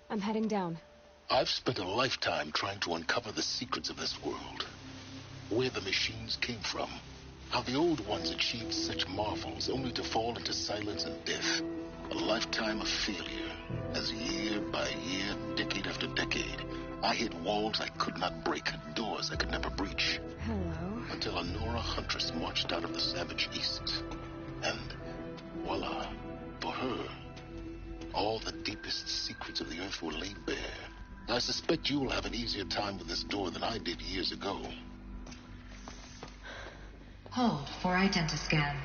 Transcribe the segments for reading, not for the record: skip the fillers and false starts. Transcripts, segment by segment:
I'm heading down. I've spent a lifetime trying to uncover the secrets of this world. Where the machines came from. How the old ones achieved such marvels only to fall into silence and death. A lifetime of failure. As year by year, decade after decade, I hit walls I could not break, doors I could never breach. Hello. Until a Nora huntress marched out of the savage east. And voila, for her, all the deepest secrets of the earth were laid bare. I suspect you'll have an easier time with this door than I did years ago. Hold for identiscan.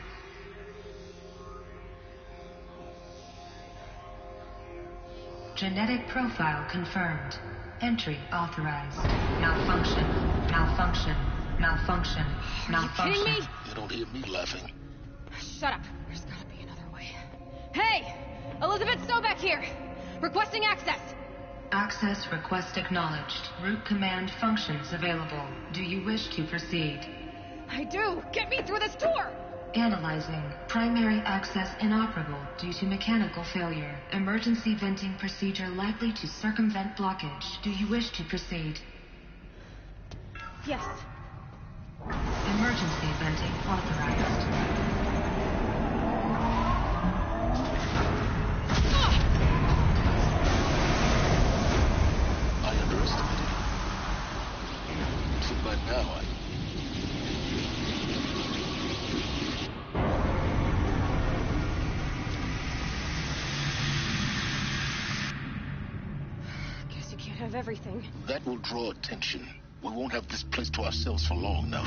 Genetic profile confirmed. Entry authorized. Malfunction. Malfunction. Malfunction. Malfunction. Are you kidding me? You don't hear me laughing. Shut up. There's gotta be another way. Hey! Elizabeth Sobek here! Requesting access! Access request acknowledged. Root command functions available. Do you wish to proceed? I do! Get me through this door! Analyzing. Primary access inoperable due to mechanical failure. Emergency venting procedure likely to circumvent blockage. Do you wish to proceed? Yes. Emergency venting authorized. I underestimated you. Too bad now Guess you can't have everything. That will draw attention. We won't have this place to ourselves for long now.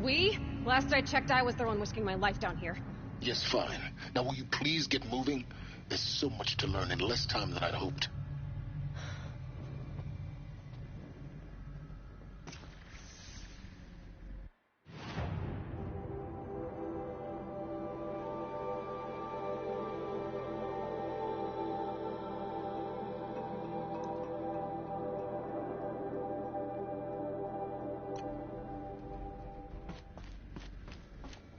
We? Last I checked, I was the one risking my life down here. Yes, fine. Now will you please get moving? There's so much to learn in less time than I'd hoped.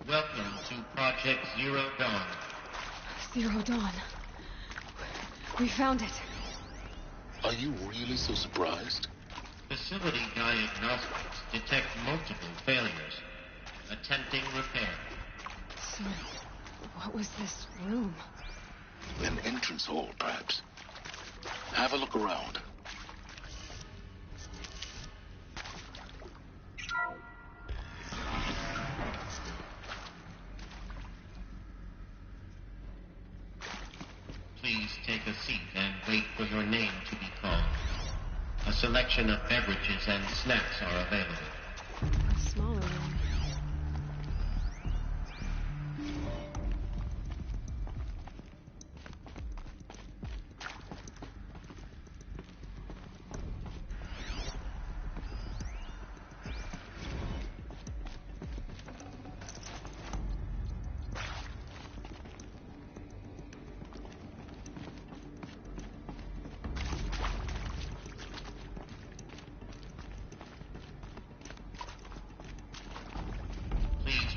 Welcome to Project Zero Dawn. Zero Dawn. We found it. Are you really so surprised? Facility diagnostics detect multiple failures. Attempting repair. So, what was this room? An entrance hall, perhaps. Have a look around. Please take a seat and wait for your name to be called. A selection of beverages and snacks are available. A smaller room.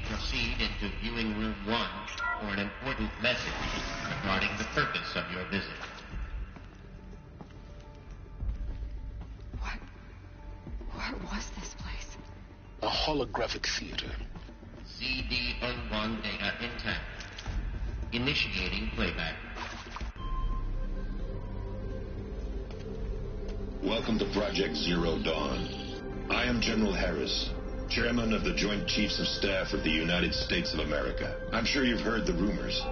Proceed into viewing room 1 for an important message regarding the purpose of your visit. What was this place? A holographic theater. CD01 data intact. Initiating playback. Welcome to Project Zero Dawn. I am General Harris, Chairman of the Joint Chiefs of Staff of the United States of America. I'm sure you've heard the rumors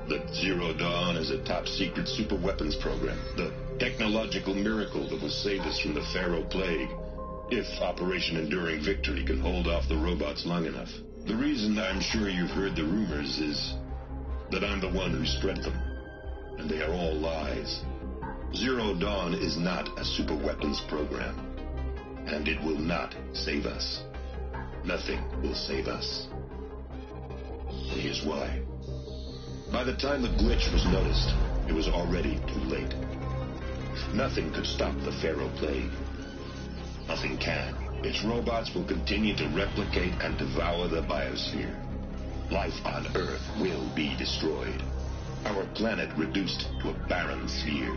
that Zero Dawn is a top-secret superweapons program, the technological miracle that will save us from the Pharaoh Plague, if Operation Enduring Victory can hold off the robots long enough. The reason I'm sure you've heard the rumors is that I'm the one who spread them, and they are all lies. Zero Dawn is not a superweapons program, and it will not save us. Nothing will save us. And here's why. By the time the glitch was noticed, it was already too late. Nothing could stop the Pharaoh Plague. Nothing can. Its robots will continue to replicate and devour the biosphere. Life on Earth will be destroyed. Our planet reduced to a barren sphere.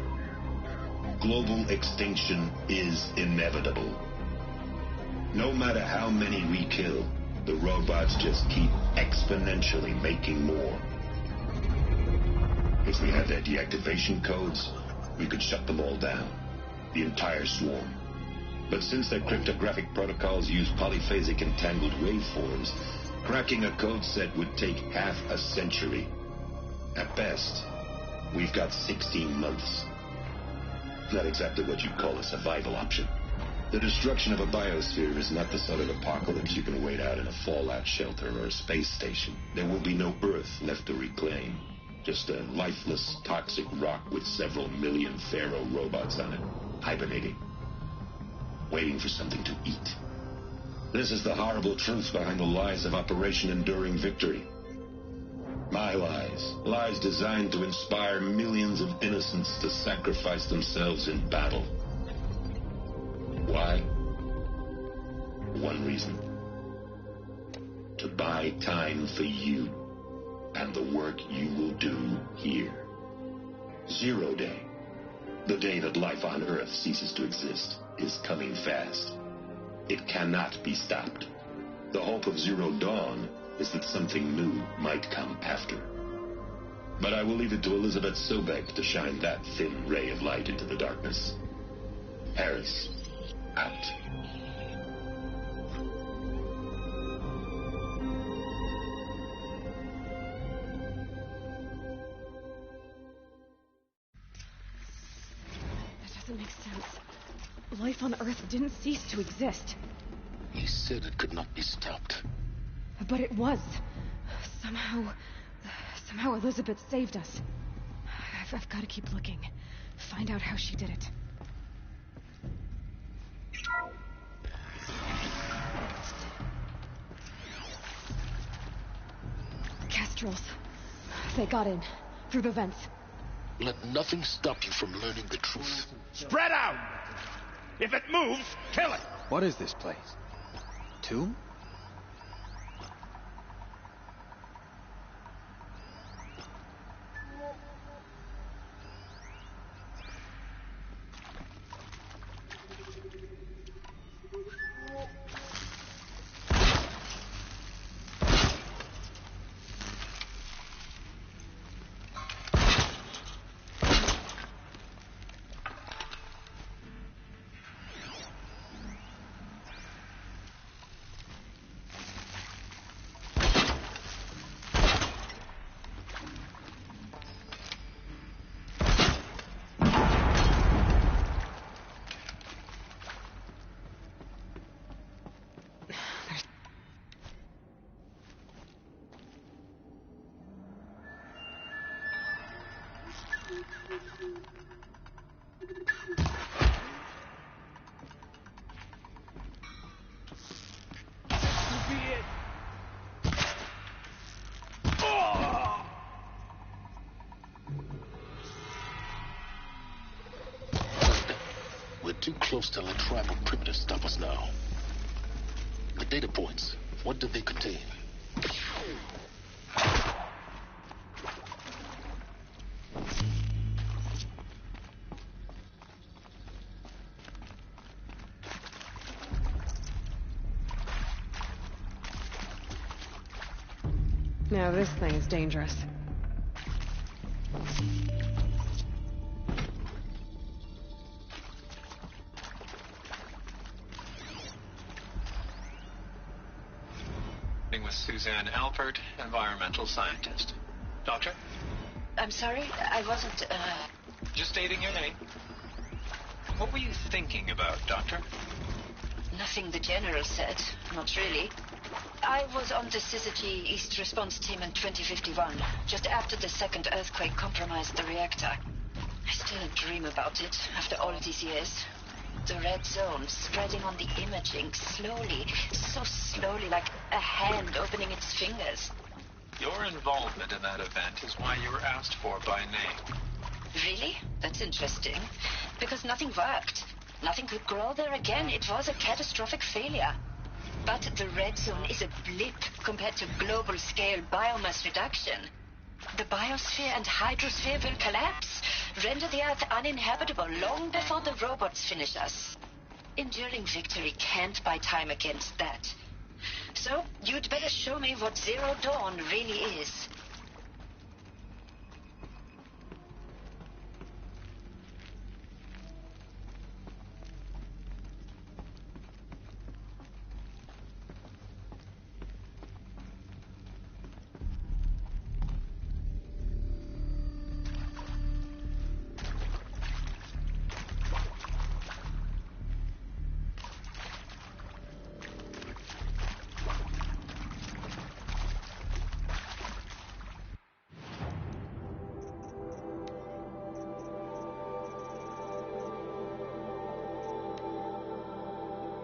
Global extinction is inevitable. No matter how many we kill, the robots just keep exponentially making more. If we had their deactivation codes, we could shut them all down. The entire swarm. But since their cryptographic protocols use polyphasic entangled waveforms, cracking a code set would take half a century. At best, we've got 16 months. Not exactly what you'd call a survival option. The destruction of a biosphere is not the sort of apocalypse you can wait out in a fallout shelter or a space station. There will be no Earth left to reclaim. Just a lifeless, toxic rock with several million Pharaoh robots on it, hibernating, waiting for something to eat. This is the horrible truth behind the lies of Operation Enduring Victory. My lies. Lies designed to inspire millions of innocents to sacrifice themselves in battle. Why? One reason. To buy time for you and the work you will do here. Zero Day. The day that life on Earth ceases to exist is coming fast. It cannot be stopped. The hope of Zero Dawn is that something new might come after. But I will leave it to Elizabeth Sobek to shine that thin ray of light into the darkness. Harris, out. That doesn't make sense. Life on Earth didn't cease to exist. He said it could not be stopped. But it was. Somehow Elizabeth saved us. I've got to keep looking. Find out how she did it. Kestrels. They got in. Through the vents. Let nothing stop you from learning the truth. Spread out! If it moves, kill it! What is this place? Tomb? We're too close to let tribal primitives stop us now. The data points, what did they contain? Now this thing is dangerous. With Suzanne Alpert, environmental scientist. Doctor? I'm sorry, I wasn't, Just stating your name. What were you thinking about, Doctor? Nothing the General said. Not really. I was on the Syzygy East Response Team in 2051, just after the second earthquake compromised the reactor. I still dream about it, after all these years. The red zone spreading on the imaging, slowly, so slowly, like a hand opening its fingers. Your involvement in that event is why you were asked for by name. Really? That's interesting. Because nothing worked. Nothing could grow there again. It was a catastrophic failure. But the red zone is a blip compared to global-scale biomass reduction. The biosphere and hydrosphere will collapse, render the Earth uninhabitable long before the robots finish us. Enduring victory can't buy time against that. So, you'd better show me what Zero Dawn really is.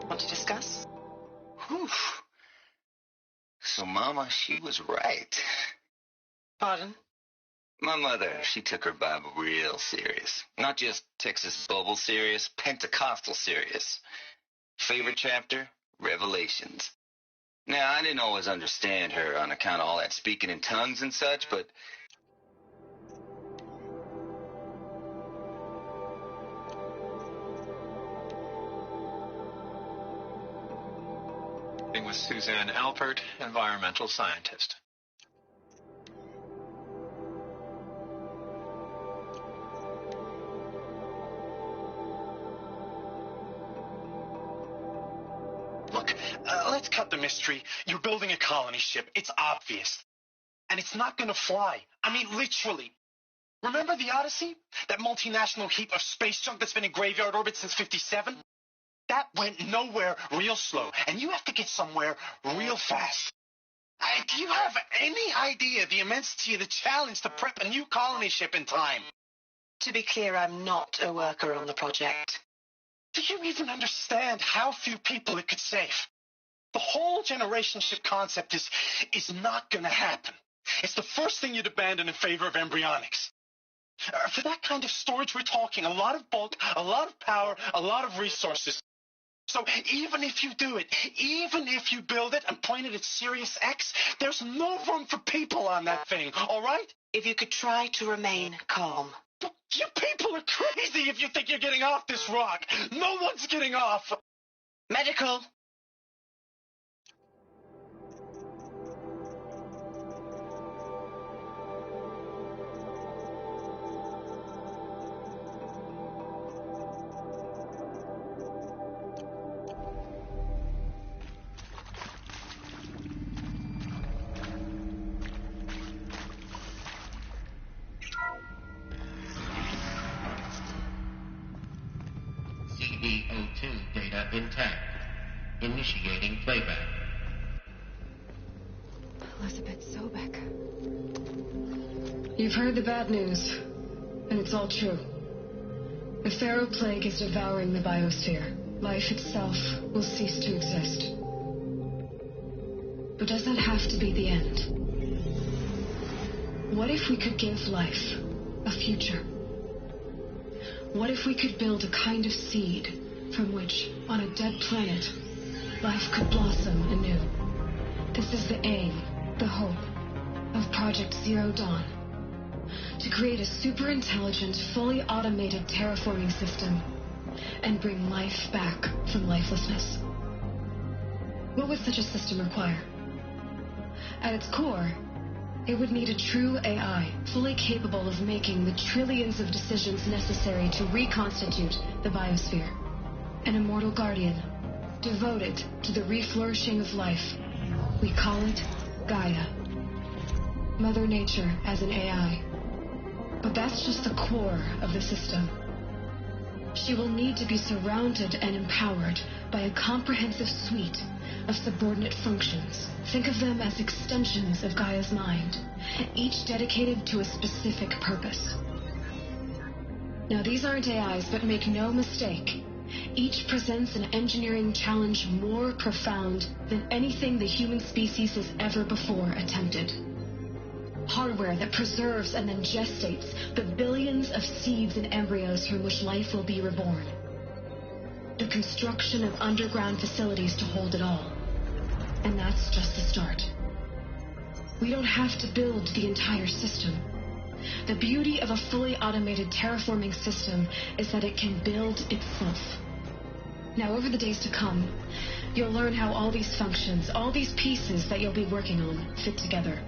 Want to discuss? Whew. So, Mama, she was right. Pardon? My mother, she took her Bible real serious. Not just Texas Bubble serious, Pentecostal serious. Favorite chapter? Revelations. Now, I didn't always understand her on account of all that speaking in tongues and such, but... With Suzanne Alpert, environmental scientist. Look, let's cut the mystery. You're building a colony ship. It's obvious. And it's not going to fly. I mean, literally. Remember the Odyssey? That multinational heap of space junk that's been in graveyard orbit since '57? That went nowhere real slow, and you have to get somewhere real fast. Do you have any idea the immensity of the challenge to prep a new colony ship in time? To be clear, I'm not a worker on the project. Do you even understand how few people it could save? The whole generation ship concept is not going to happen. It's the first thing you'd abandon in favor of embryonics. For that kind of storage, we're talking a lot of bulk, a lot of power, a lot of resources. So even if you do it, even if you build it and point it at Sirius X, there's no room for people on that thing, all right? If you could try to remain calm. You people are crazy if you think you're getting off this rock. No one's getting off. Medical. CD02 data intact. Initiating playback. Elizabeth Sobek. You've heard the bad news, and it's all true. The Pharaoh Plague is devouring the biosphere. Life itself will cease to exist. But does that have to be the end? What if we could give life a future? What if we could build a kind of seed from which, on a dead planet, life could blossom anew? This is the aim, the hope, of Project Zero Dawn. To create a super-intelligent, fully automated terraforming system and bring life back from lifelessness. What would such a system require? At its core, it would need a true AI, fully capable of making the trillions of decisions necessary to reconstitute the biosphere. An immortal guardian, devoted to the reflourishing of life. We call it Gaia. Mother Nature as an AI. But that's just the core of the system. She will need to be surrounded and empowered by a comprehensive suite of subordinate functions. Think of them as extensions of Gaia's mind, each dedicated to a specific purpose. Now, these aren't AIs, but make no mistake, each presents an engineering challenge more profound than anything the human species has ever before attempted. Hardware that preserves and then gestates the billions of seeds and embryos from which life will be reborn. The construction of underground facilities to hold it all. And that's just the start. We don't have to build the entire system. The beauty of a fully automated terraforming system is that it can build itself. Now, over the days to come, you'll learn how all these functions, all these pieces that you'll be working on, fit together.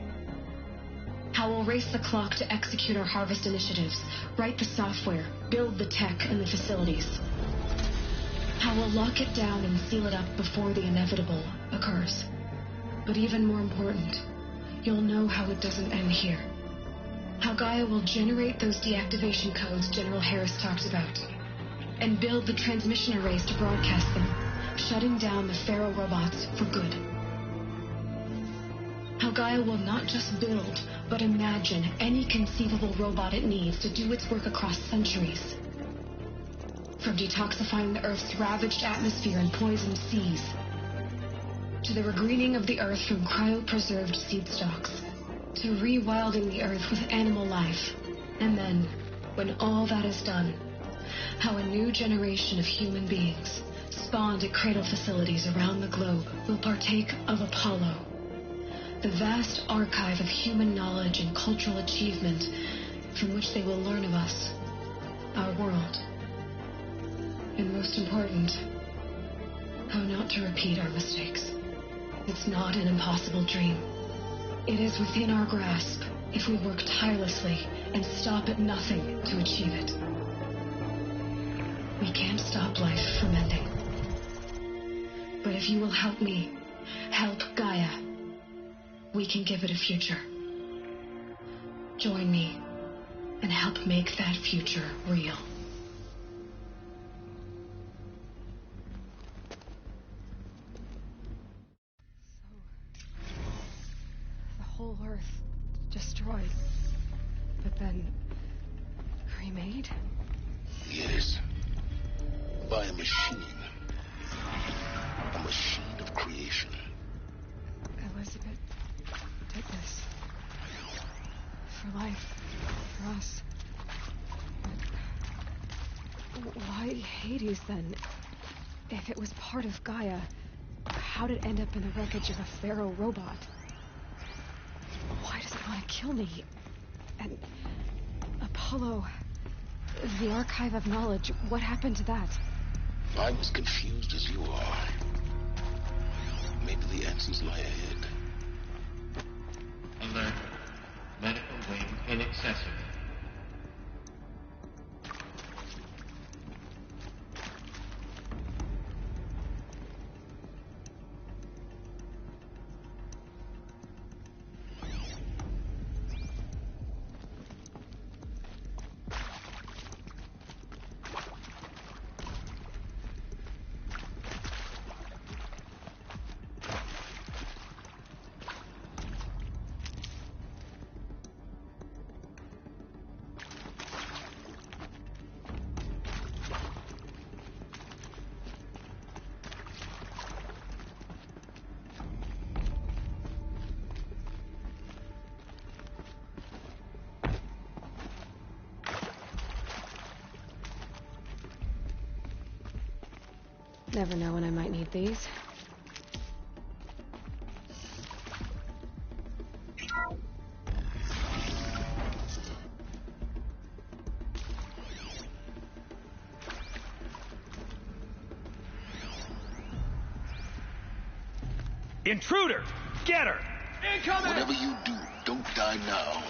How we'll race the clock to execute our harvest initiatives, write the software, build the tech and the facilities. How we'll lock it down and seal it up before the inevitable occurs. But even more important, you'll know how it doesn't end here. How Gaia will generate those deactivation codes General Harris talked about, and build the transmission arrays to broadcast them, shutting down the Pharaoh robots for good. How Gaia will not just build, but imagine any conceivable robot it needs to do its work across centuries. From detoxifying the Earth's ravaged atmosphere and poisoned seas, to the regreening of the Earth from cryopreserved seed stalks, to rewilding the Earth with animal life. And then, when all that is done, how a new generation of human beings, spawned at cradle facilities around the globe, will partake of Apollo, the vast archive of human knowledge and cultural achievement from which they will learn of us, our world. And most important, how not to repeat our mistakes. It's not an impossible dream. It is within our grasp if we work tirelessly and stop at nothing to achieve it. We can't stop life from ending. But if you will help me, help Gaia, we can give it a future. Join me and help make that future real. The whole Earth destroyed, but then remade? Yes. By a machine. A machine of creation. Elizabeth did this. For life. For us. But why Hades, then? If it was part of Gaia, how'd it end up in the wreckage of a Pharaoh robot? Why does it want to kill me? And Apollo, the archive of knowledge, what happened to that? I'm as confused as you are. Maybe the answers lie ahead. Alert. Medical wing inaccessible. Never know when I might need these. Intruder! Get her! Incoming! Whatever you do, don't die now.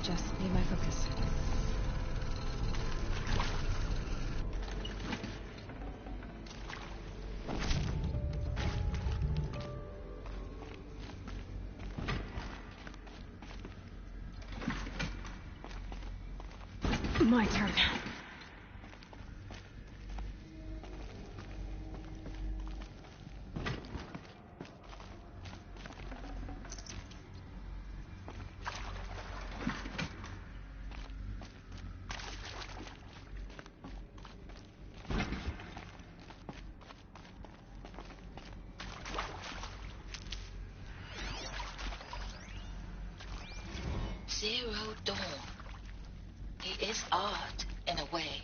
Just need my focus. My turn. Zero Dawn. He is art, in a way.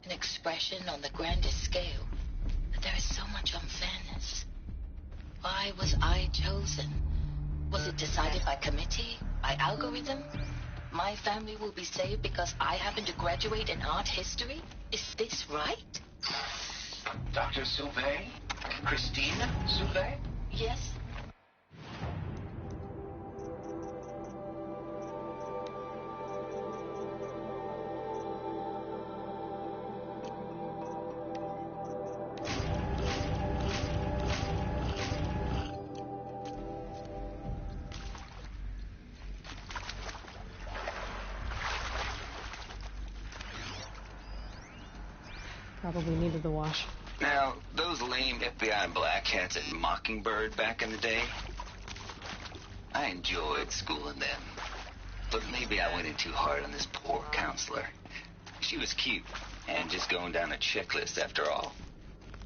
An expression on the grandest scale. But there is so much unfairness. Why was I chosen? Was it decided by committee? By algorithm? My family will be saved because I happen to graduate in art history? Is this right? Dr. Sauvé? Christine Sauvé? Yes? Probably needed the wash. Now, those lame FBI black hats at Mockingbird back in the day, I enjoyed schooling them. But maybe I went in too hard on this poor counselor. She was cute, and just going down a checklist after all.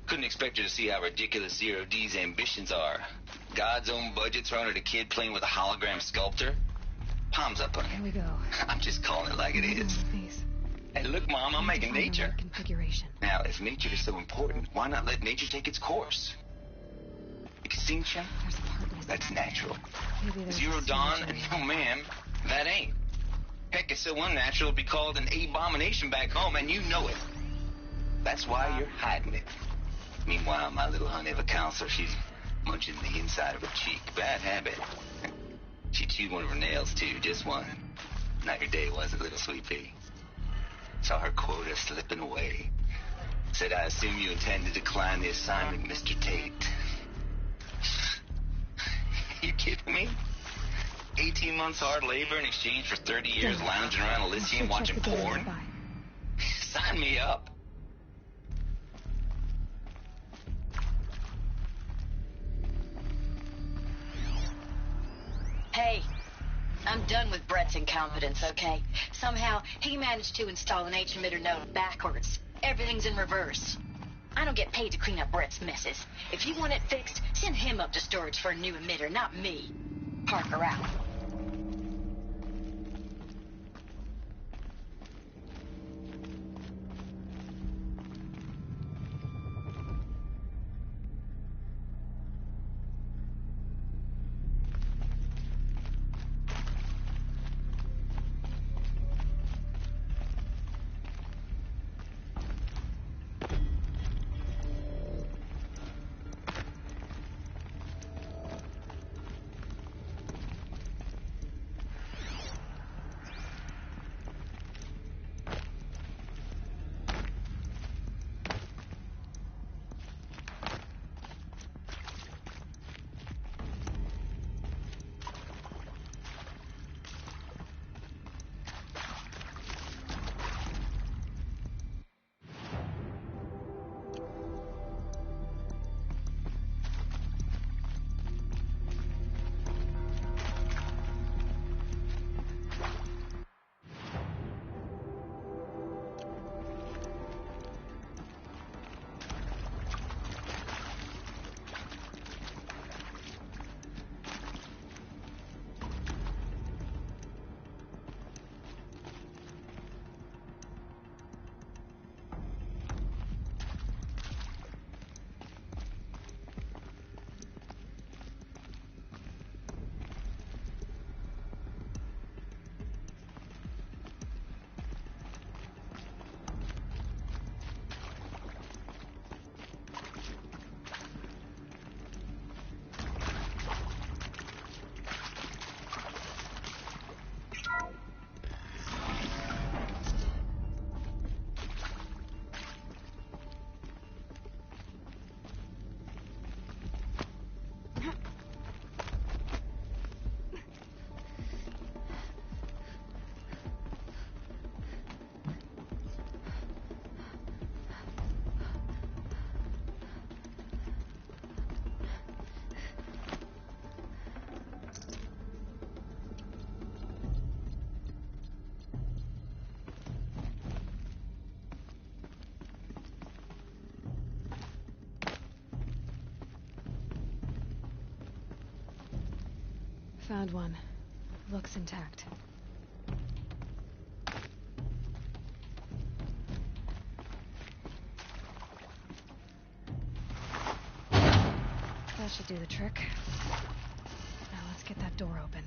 Couldn't expect her to see how ridiculous Zero D's ambitions are. God's own budget thrown at a kid playing with a hologram sculptor. Palms up on Here him. we go. I'm just calling it like it is. Hey, look, Mom, I'm making nature. Configuration. Now, if nature is so important, why not let nature take its course? Extinction? That's natural. Zero Dawn? Oh, man, that ain't. Heck, it's so unnatural it'd be called an abomination back home, and you know it. That's why you're hiding it. Meanwhile, my little honey of a counselor, she's munching the inside of her cheek. Bad habit. She chewed one of her nails, too, just one. Not your day, was it, little sweet pea? Saw her quota slipping away. Said, I assume you intend to decline the assignment, Mr. Tate. You kidding me? 18 months hard labor in exchange for 30 years lounging around Elysium watching porn? Sign me up. Hey, I'm done with Brett's incompetence, okay? Somehow, he managed to install an H-emitter node backwards. Everything's in reverse. I don't get paid to clean up Brett's messes. If you want it fixed, send him up to storage for a new emitter, not me. Parker out. Found one. Looks intact. That should do the trick. Now let's get that door open.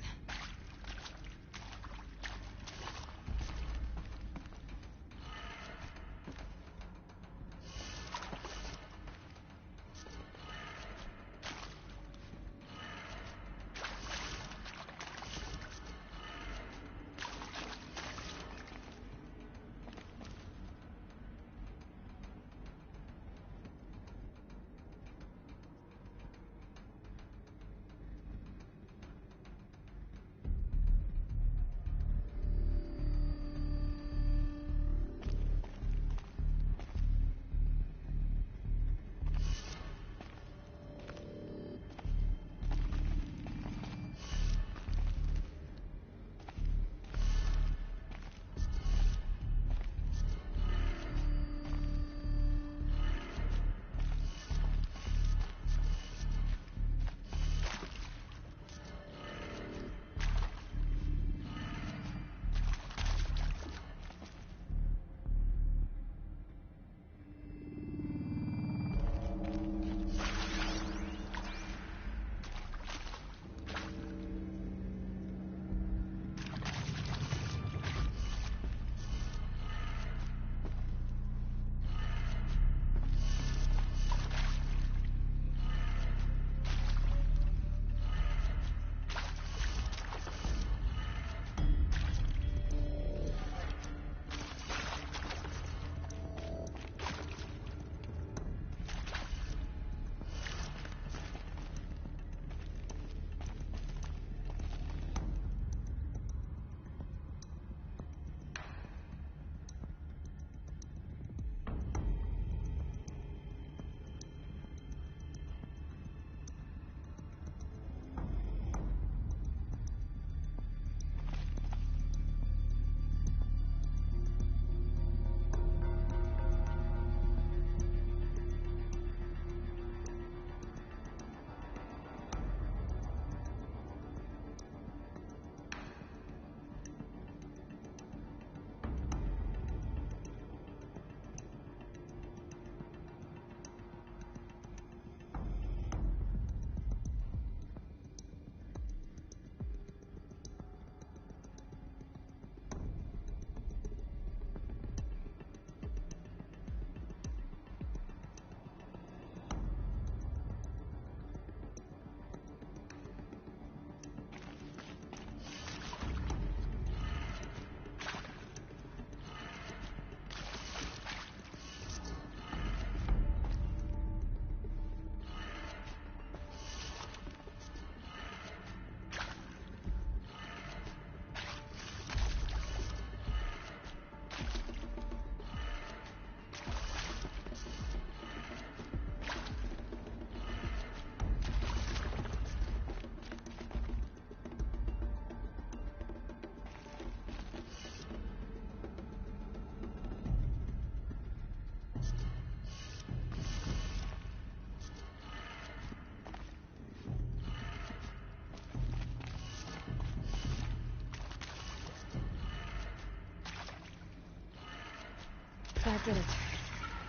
That did it.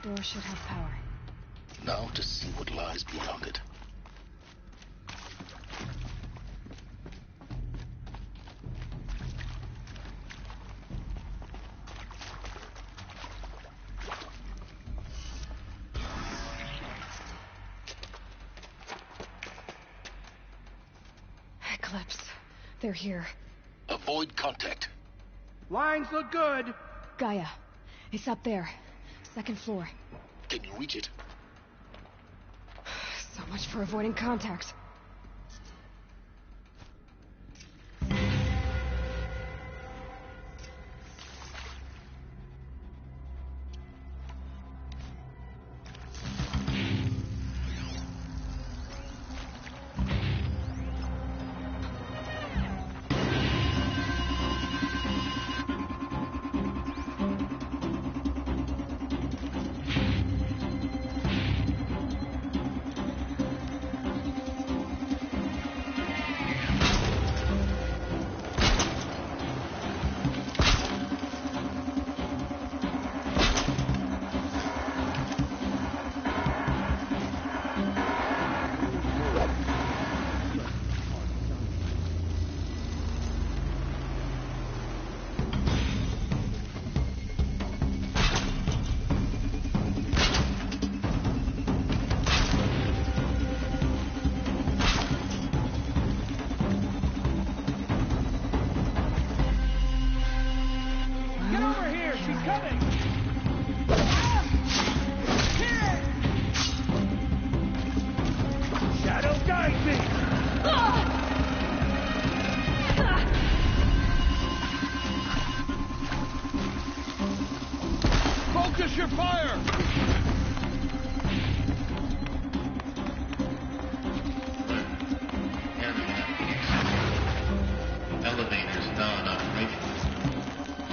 Door should have power. Now to see what lies beyond it. Eclipse. They're here. Avoid contact. Lines look good. Gaia. It's up there. Second floor. Can you reach it? So much for avoiding contact. coming! Shadow, guide me! Focus your fire! Elevators non-operational.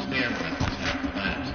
Stairwells have collapsed.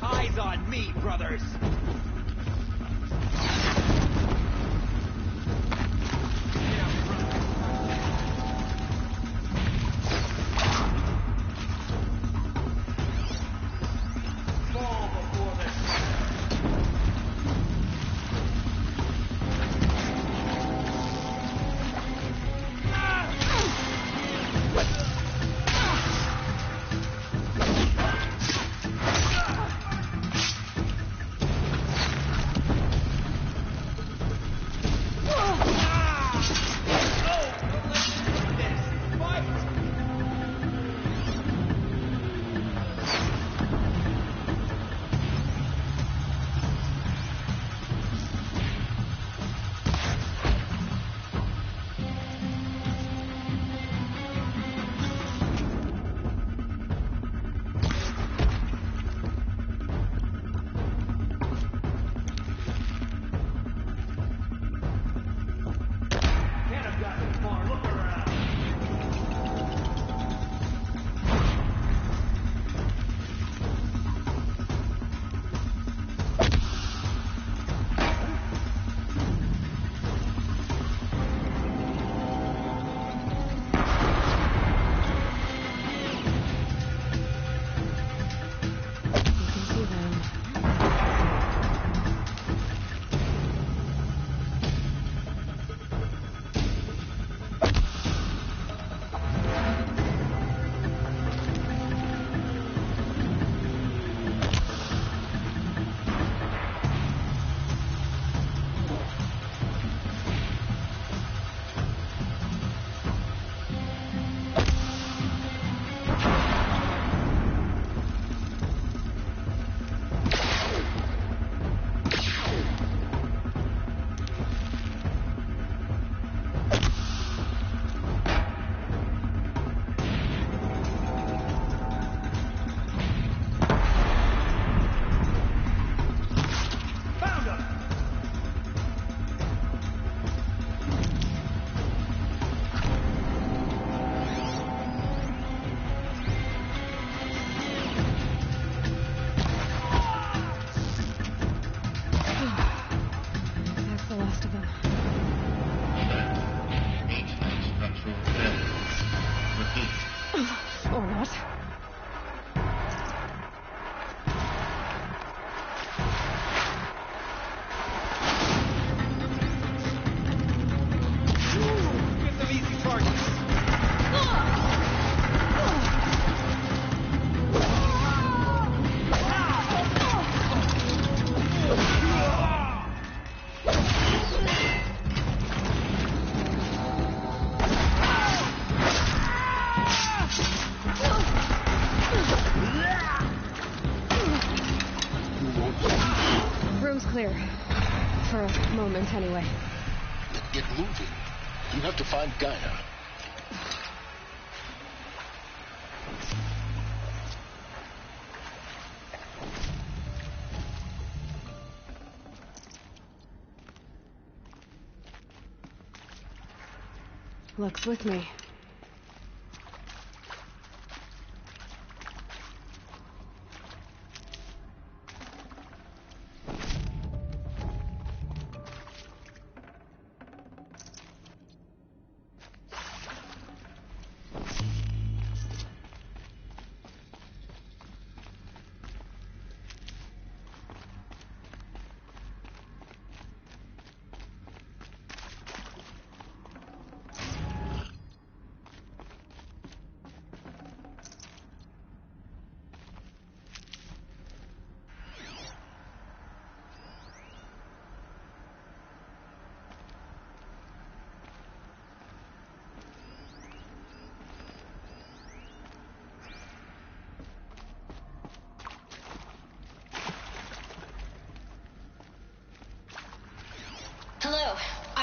Eyes on me, brothers! Clear. For a moment, anyway. Get moving. You have to find Gaia. Luck's with me.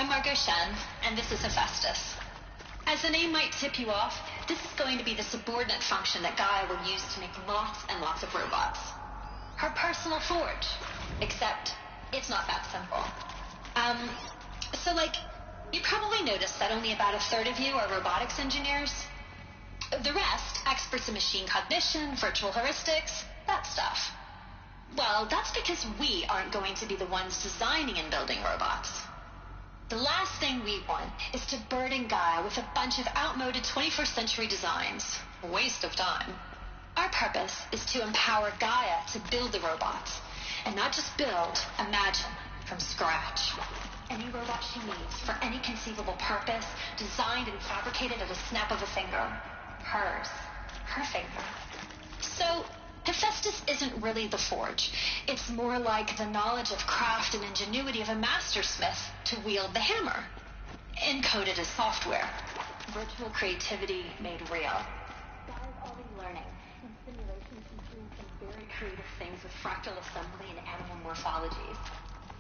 I'm Margot Shen, and this is Hephaestus. As the name might tip you off, this is going to be the subordinate function that Gaia will use to make lots and lots of robots. Her personal forge. Except, it's not that simple. You probably noticed that only about a third of you are robotics engineers. The rest, experts in machine cognition, virtual heuristics, that stuff. Well, that's because we aren't going to be the ones designing and building robots. The last thing we want is to burden Gaia with a bunch of outmoded 21st century designs. A waste of time. Our purpose is to empower Gaia to build the robots. And not just build, imagine, from scratch. Any robot she needs, for any conceivable purpose, designed and fabricated at a snap of a finger. Hers. Her finger. So, Hephaestus isn't really the forge. It's more like the knowledge of craft and ingenuity of a mastersmith to wield the hammer. Encoded as software. Virtual creativity made real. Gaia's already learning. In simulations, she's doing some very creative things with fractal assembly and animal morphologies.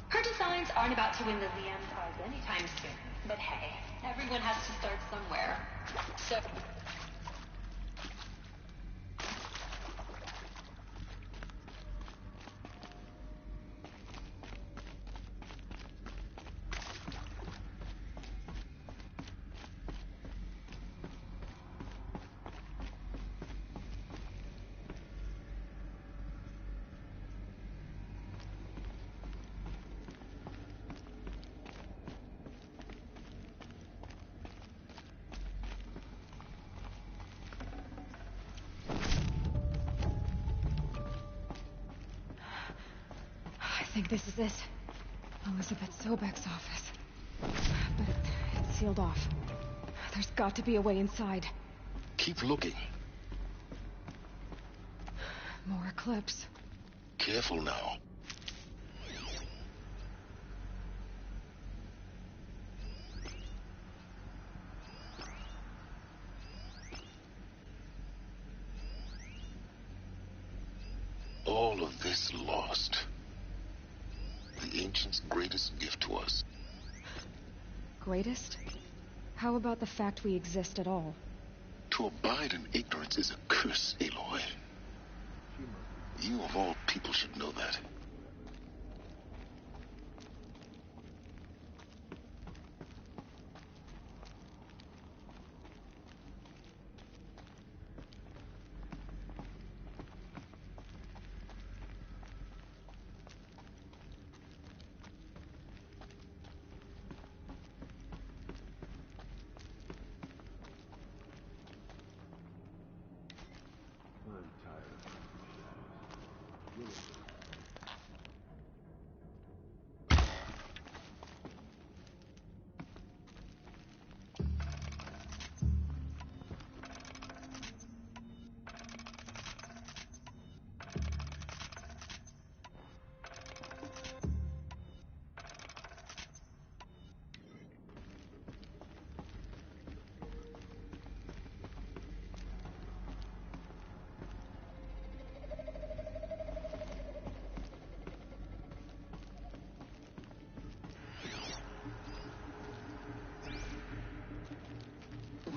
Her designs aren't about to win the Liam Prize anytime soon. But hey, everyone has to start somewhere. So... I think this is it. Elizabeth Sobek's office. But it's sealed off. There's got to be a way inside. Keep looking. More Eclipse. Careful now. All of this lost. The Ancients' greatest gift to us. Greatest? How about the fact we exist at all? To abide in ignorance is a curse, Aloy. You of all people should know that.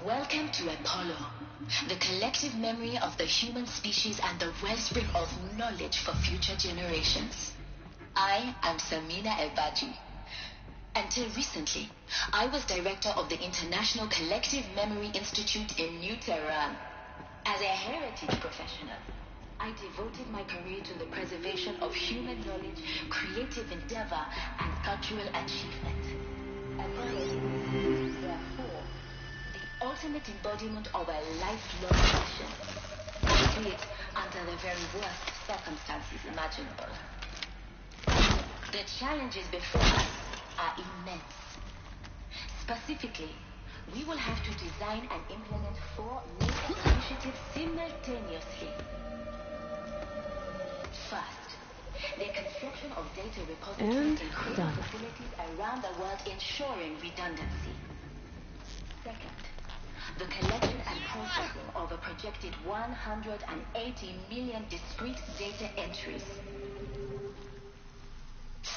Welcome to Apollo, the collective memory of the human species and the wellspring of knowledge for future generations. I am Samina Elbaji. Until recently, I was director of the International Collective Memory Institute in New Tehran. As a heritage professional, I devoted my career to the preservation of human knowledge, creative endeavor, and cultural achievement. Apollo is, therefore, the ultimate embodiment of a lifelong mission, albeit under the very worst circumstances imaginable. The challenges before us are immense. Specifically, we will have to design and implement 4 major initiatives simultaneously. First, the construction of data repositories in critical facilities around the world, ensuring redundancy. Second, the collection and processing of a projected 180 million discrete data entries.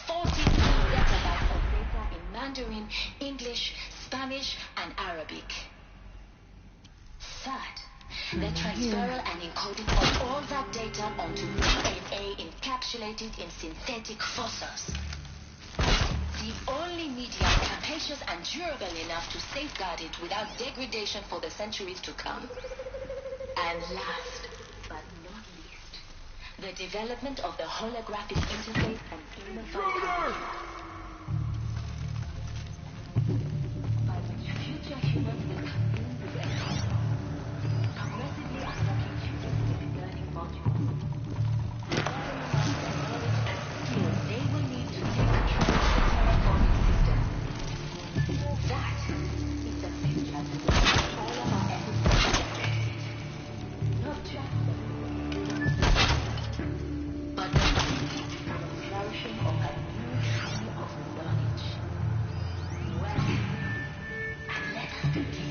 40 million zettabytes of data in Mandarin, English, Spanish, and Arabic. Third, the transferal and encoding of all that data onto DNA encapsulated in synthetic fossils. The only medium capacious and durable enough to safeguard it without degradation for the centuries to come. And last, but not least, the development of the holographic interface and unified computer, by which future humans will commune with each other, progressively unlocking futuristic learning modules. Skills they will need to take control of the terraforming system. That is the future to which all of our efforts are directed. Not just the but the flourishing of a new tree of knowledge. Well, and let us begin.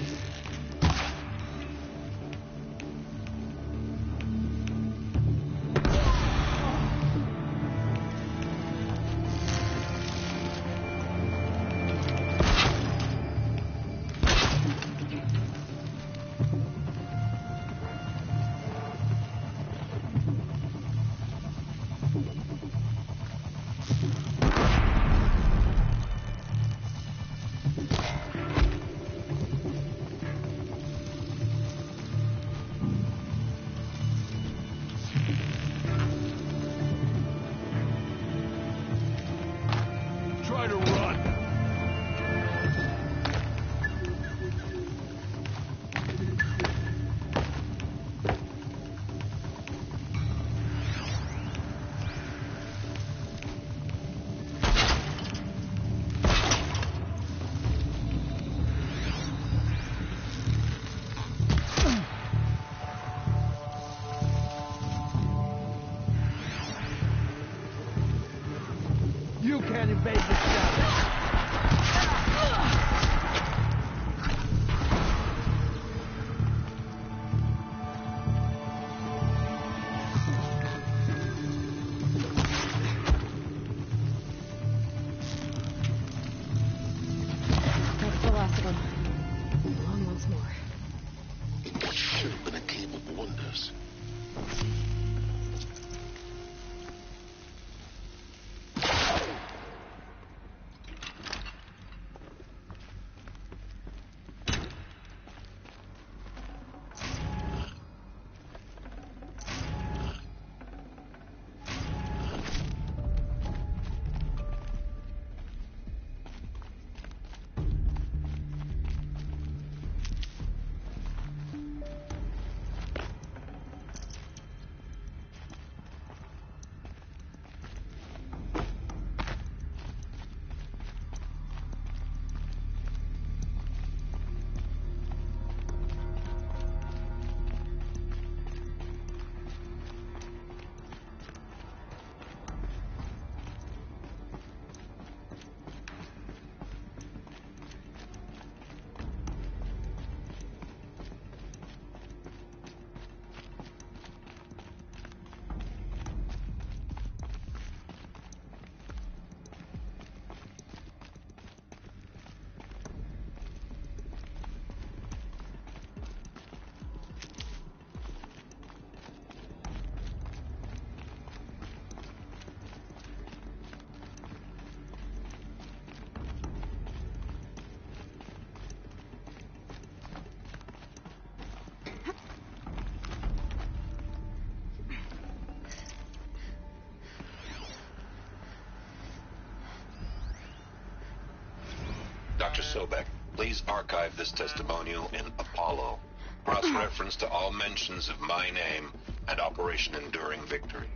Dr. Sobek, please archive this testimonial in Apollo. Cross-reference to all mentions of my name and Operation Enduring Victory.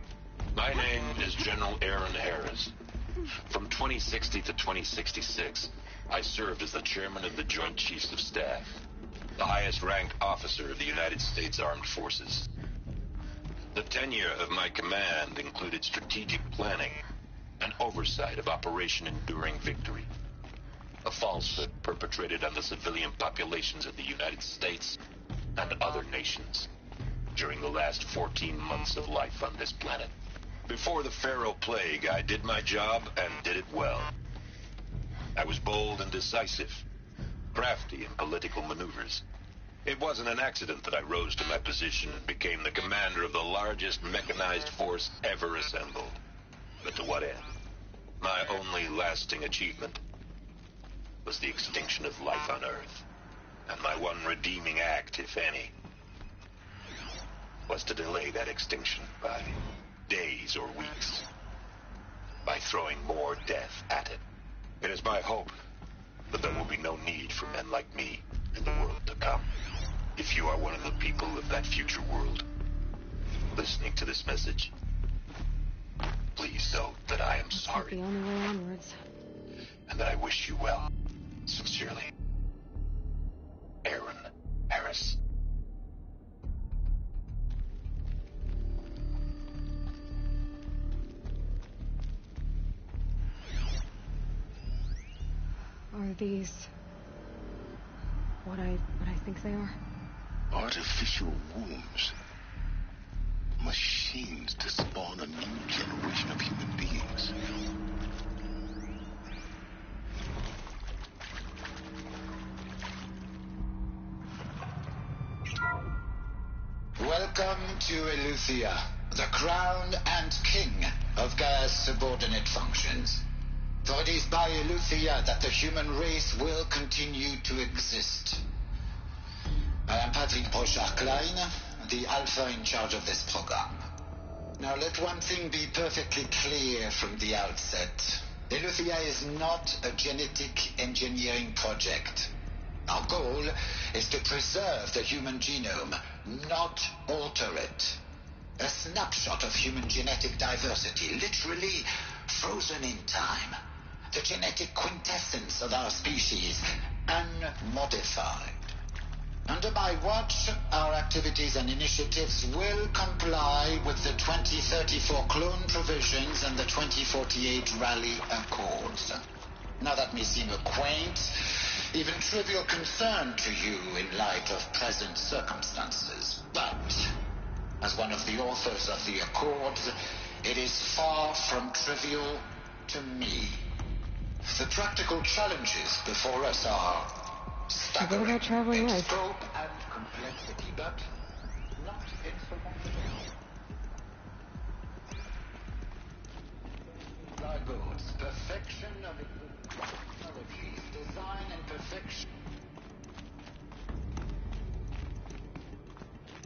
My name is General Aaron Harris. From 2060 to 2066, I served as the chairman of the Joint Chiefs of Staff, the highest-ranked officer of the United States Armed Forces. The tenure of my command included strategic planning and oversight of Operation Enduring Victory, a falsehood perpetrated on the civilian populations of the United States and other nations during the last 14 months of life on this planet. Before the Pharaoh Plague, I did my job and did it well. I was bold and decisive, crafty in political maneuvers. It wasn't an accident that I rose to my position and became the commander of the largest mechanized force ever assembled. But to what end? My only lasting achievement was the extinction of life on Earth. And my one redeeming act, if any, was to delay that extinction by days or weeks, by throwing more death at it. It is my hope that there will be no need for men like me in the world to come. If you are one of the people of that future world listening to this message, please know that I am sorry. The only way onwards. And that I wish you well. Sincerely, Aaron Harris. Are these what I think they are? Artificial wombs. Machines to spawn a new generation of human beings. Welcome to Eleuthia, the crown and king of Gaia's subordinate functions. For it is by Eleuthia that the human race will continue to exist. I am Patrick Brochard-Klein, the Alpha in charge of this program. Now let one thing be perfectly clear from the outset. Eleuthia is not a genetic engineering project. Our goal is to preserve the human genome, not alter it. A snapshot of human genetic diversity, literally frozen in time. The genetic quintessence of our species, unmodified. Under my watch, our activities and initiatives will comply with the 2034 clone provisions and the 2048 Raleigh Accords. Now that may seem a quaint, even trivial concern to you in light of present circumstances, but as one of the authors of the Accords, it is far from trivial to me. The practical challenges before us are staggering in scope and complexity, but not insurmountable. Zygotes, perfection of technologies, design and perfection.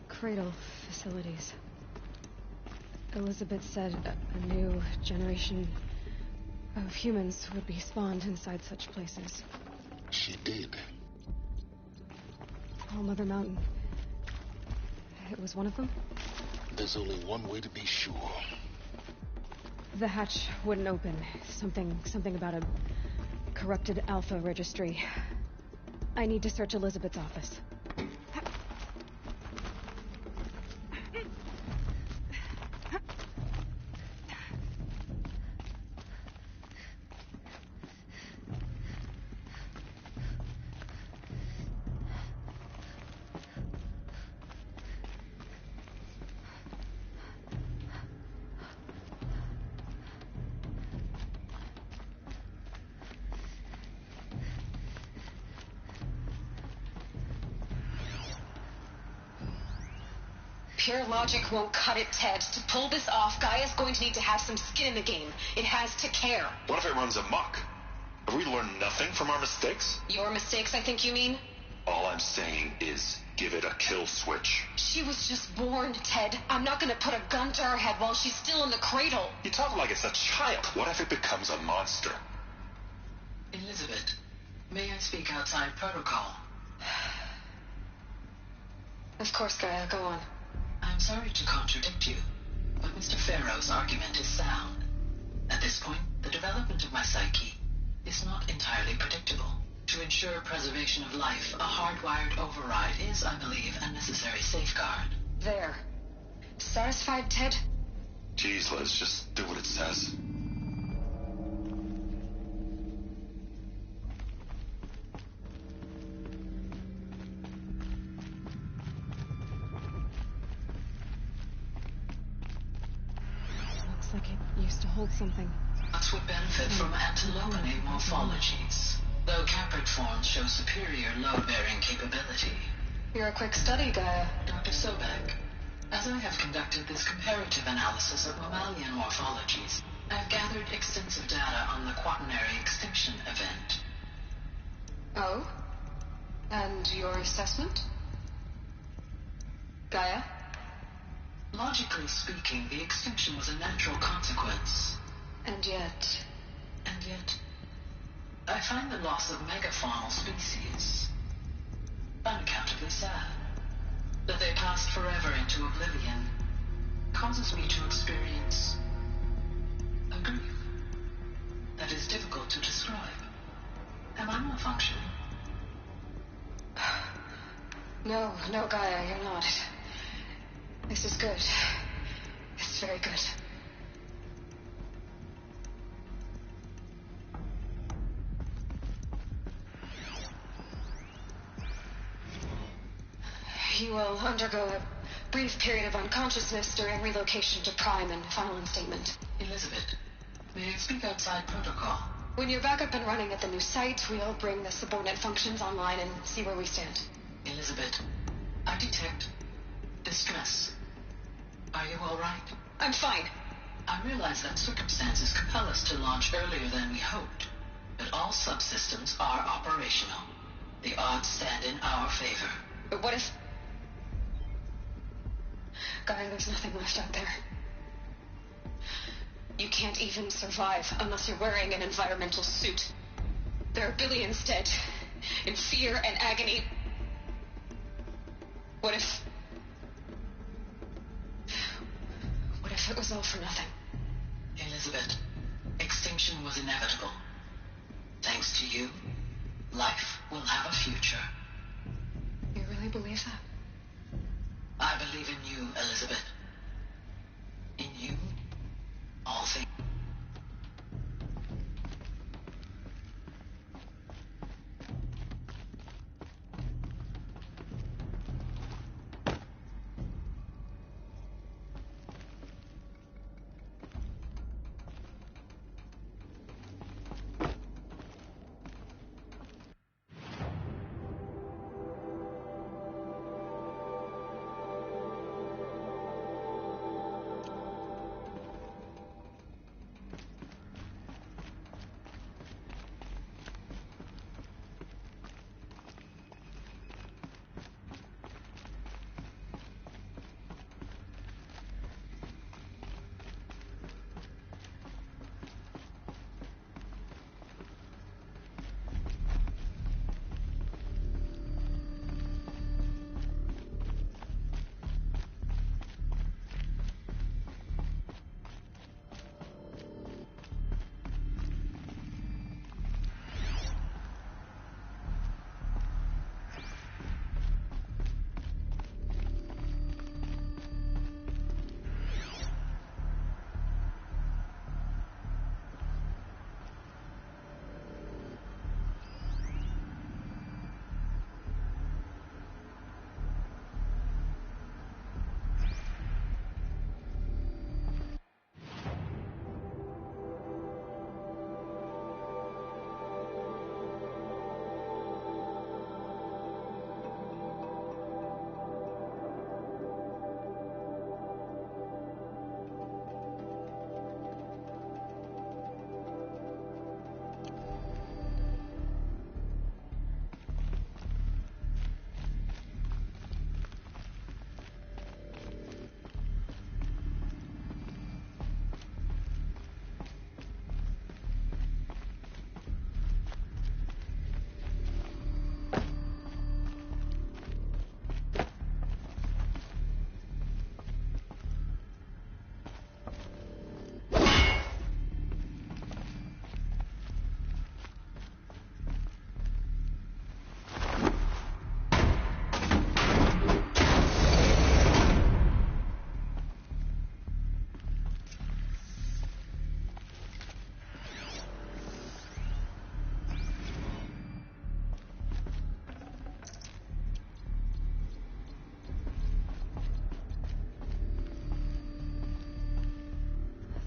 Cradle facilities. Elizabeth said a new generation of humans would be spawned inside such places. She did. All Mother Mountain. It was one of them? There's only one way to be sure. The hatch wouldn't open. Something about a corrupted Alpha registry. I need to search Elizabeth's office. Pure logic won't cut it, Ted. To pull this off, Gaia's going to need to have some skin in the game. It has to care. What if it runs amok? Have we learned nothing from our mistakes? Your mistakes, I think you mean? All I'm saying is give it a kill switch. She was just born, Ted. I'm not gonna put a gun to her head while she's still in the cradle. You talk like it's a child. What if it becomes a monster? Elizabeth, may I speak outside protocol? Of course, Gaia, go on. I'm sorry to contradict you, but Mr. Farrow's argument is sound. At this point, the development of my psyche is not entirely predictable. To ensure preservation of life, a hardwired override is, I believe, a necessary safeguard. There. Satisfied, Ted? Jeez, Liz, just do what it says. Looks like it used to hold something. A robots would benefit from antilopinate morphologies, though caprid forms show superior load-bearing capability. You're a quick study, Gaia. Dr. Sobek, as I have conducted this comparative analysis of mammalian morphologies, I've gathered extensive data on the quaternary extinction event. Oh? And your assessment? Gaia? Logically speaking, the extinction was a natural consequence. And yet, I find the loss of megafaunal species unaccountably sad. That they passed forever into oblivion causes me to experience a grief that is difficult to describe. Am I malfunctioning? No, Gaia, you're not. This is good. It's very good. You will undergo a brief period of unconsciousness during relocation to Prime and final instatement. Elizabeth, may I speak outside protocol? When you're back up and running at the new site, we'll bring the subordinate functions online and see where we stand. Elizabeth, I detect distress. Are you all right? I'm fine. I realize that circumstances compel us to launch earlier than we hoped, but all subsystems are operational. The odds stand in our favor. But what if... Gaia, there's nothing left out there. You can't even survive unless you're wearing an environmental suit. There are billions dead, in fear and agony. What if it was all for nothing? Elizabeth, extinction was inevitable. Thanks to you, life will have a future. You really believe that? I believe in you, Elizabeth. In you, all things.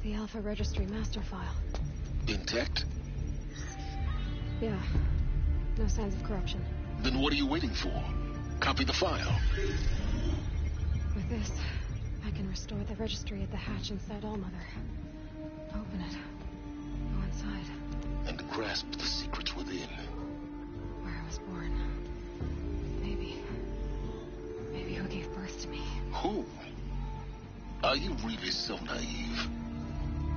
The Alpha Registry master file. Intact? Yeah. No signs of corruption. Then what are you waiting for? Copy the file. With this, I can restore the registry at the hatch inside Allmother. Open it. Go inside. And grasp the secrets within. Where I was born. Maybe who gave birth to me. Who? Are you really so naive?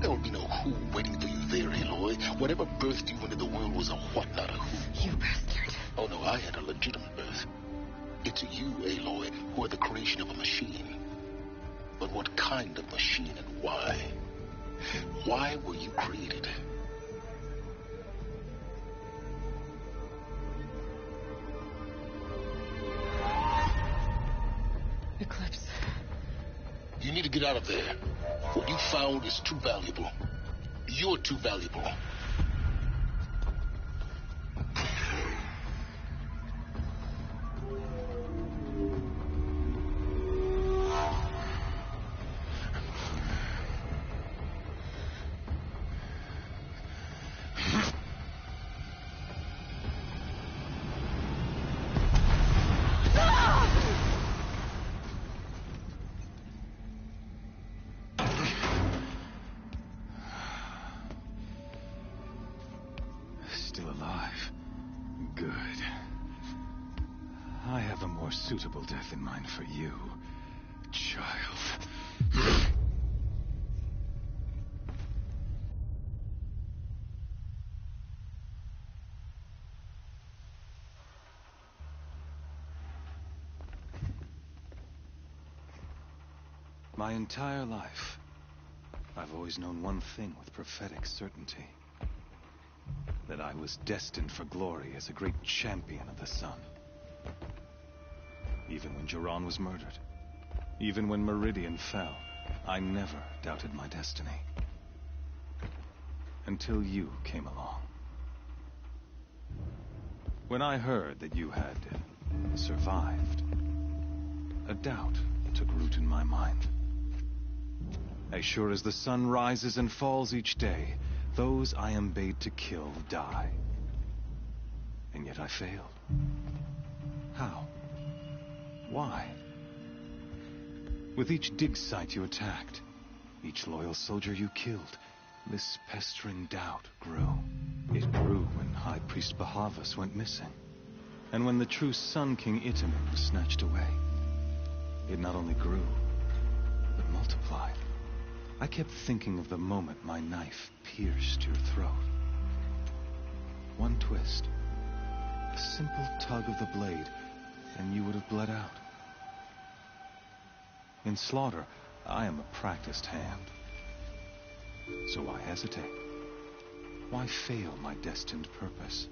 There will be no who waiting for you there, Aloy. Whatever birthed you into the world was a what, not a who. You bastard. Oh no, I had a legitimate birth. It's you, Aloy, who are the creation of a machine. But what kind of machine and why? Why were you created? Eclipse. You need to get out of there. What you found is too valuable. You're too valuable. Still alive. Good. I have a more suitable death in mind for you, child. My entire life, I've always known one thing with prophetic certainty. That I was destined for glory as a great champion of the sun. Even when Jiran was murdered, even when Meridian fell, I never doubted my destiny. Until you came along. When I heard that you had survived, a doubt took root in my mind. As sure as the sun rises and falls each day, those I am bade to kill die. And yet I failed. How? Why? With each dig site you attacked, each loyal soldier you killed, this pestering doubt grew. It grew when High Priest Bahavas went missing. And when the true Sun King Itamen was snatched away. It not only grew, but multiplied. I kept thinking of the moment my knife pierced your throat. One twist, a simple tug of the blade, and you would have bled out. In slaughter, I am a practiced hand. So why hesitate? Why fail my destined purpose?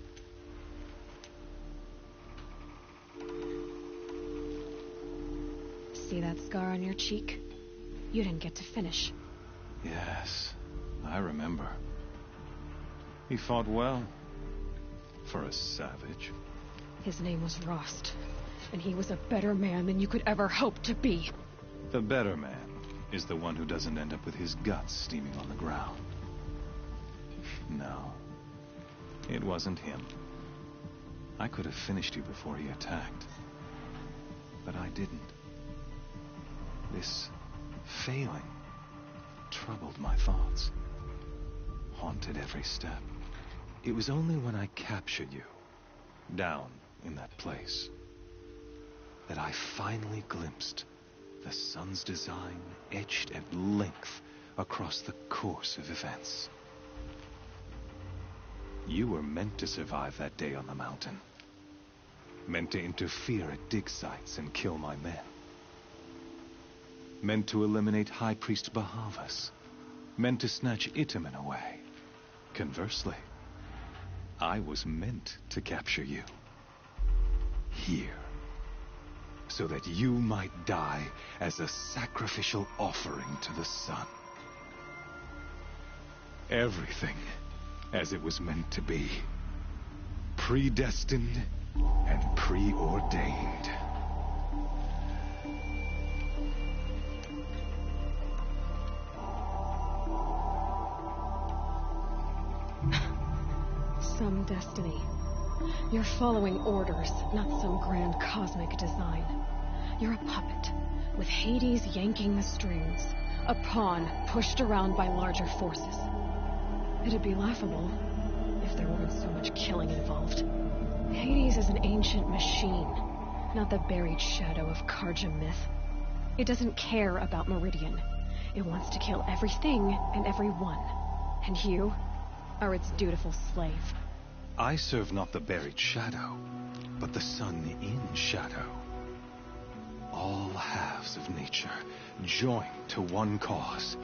See that scar on your cheek? You didn't get to finish. Yes, I remember. He fought well. For a savage. His name was Rost, and he was a better man than you could ever hope to be. The better man is the one who doesn't end up with his guts steaming on the ground. No, it wasn't him. I could have finished you before he attacked. But I didn't. This failing troubled my thoughts, haunted every step. It was only when I captured you, down in that place, that I finally glimpsed the sun's design etched at length across the course of events. You were meant to survive that day on the mountain. Meant to interfere at dig sites and kill my men. Meant to eliminate High Priest Bahavas. Meant to snatch Itamen away. Conversely, I was meant to capture you. Here. So that you might die as a sacrificial offering to the sun. Everything as it was meant to be. Predestined and preordained. from destiny. You're following orders, not some grand cosmic design. You're a puppet, with Hades yanking the strings, a pawn pushed around by larger forces. It'd be laughable if there weren't so much killing involved. Hades is an ancient machine, not the buried shadow of Karja myth. It doesn't care about Meridian. It wants to kill everything and everyone. And you are its dutiful slave. I serve not the buried shadow, but the sun in shadow. All halves of nature joined to one cause.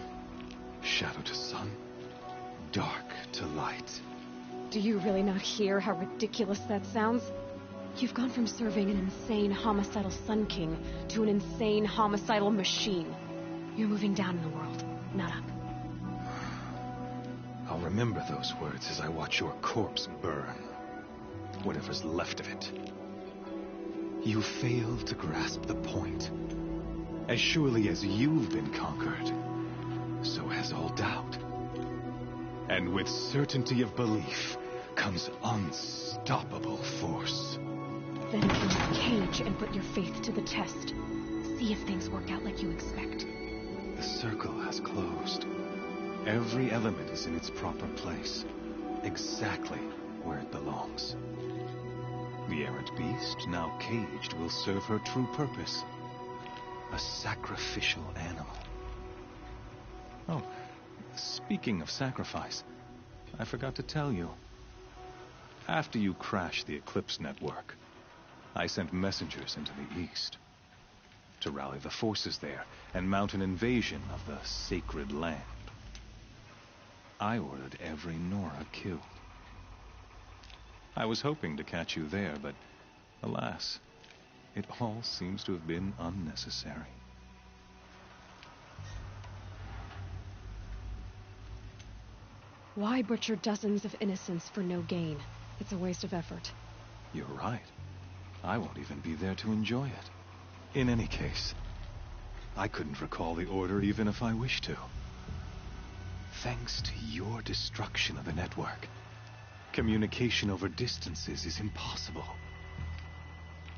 Shadow to sun, dark to light. Do you really not hear how ridiculous that sounds? You've gone from serving an insane homicidal Sun King to an insane homicidal machine. You're moving down in the world, not up. I'll remember those words as I watch your corpse burn. Whatever's left of it. You fail to grasp the point. As surely as you've been conquered, so has all doubt. And with certainty of belief comes unstoppable force. Then enter the cage and put your faith to the test. See if things work out like you expect. The circle has closed. Every element is in its proper place, exactly where it belongs. The errant beast, now caged, will serve her true purpose. A sacrificial animal. Oh, speaking of sacrifice, I forgot to tell you. After you crashed the Eclipse network, I sent messengers into the east to rally the forces there and mount an invasion of the sacred land. I ordered every Nora killed. I was hoping to catch you there, but alas, it all seems to have been unnecessary. Why butcher dozens of innocents for no gain? It's a waste of effort. You're right. I won't even be there to enjoy it. In any case, I couldn't recall the order even if I wished to. Thanks to your destruction of the network, communication over distances is impossible.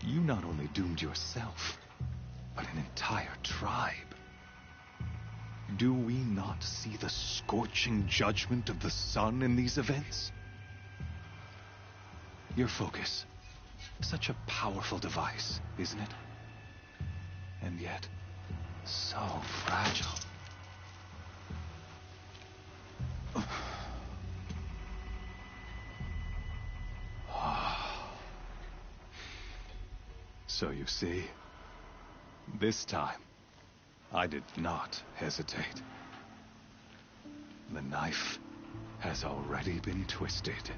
You not only doomed yourself, but an entire tribe. Do we not see the scorching judgment of the sun in these events? Your focus, such a powerful device, isn't it? And yet, so fragile. So you see, this time, I did not hesitate. The knife has already been twisted.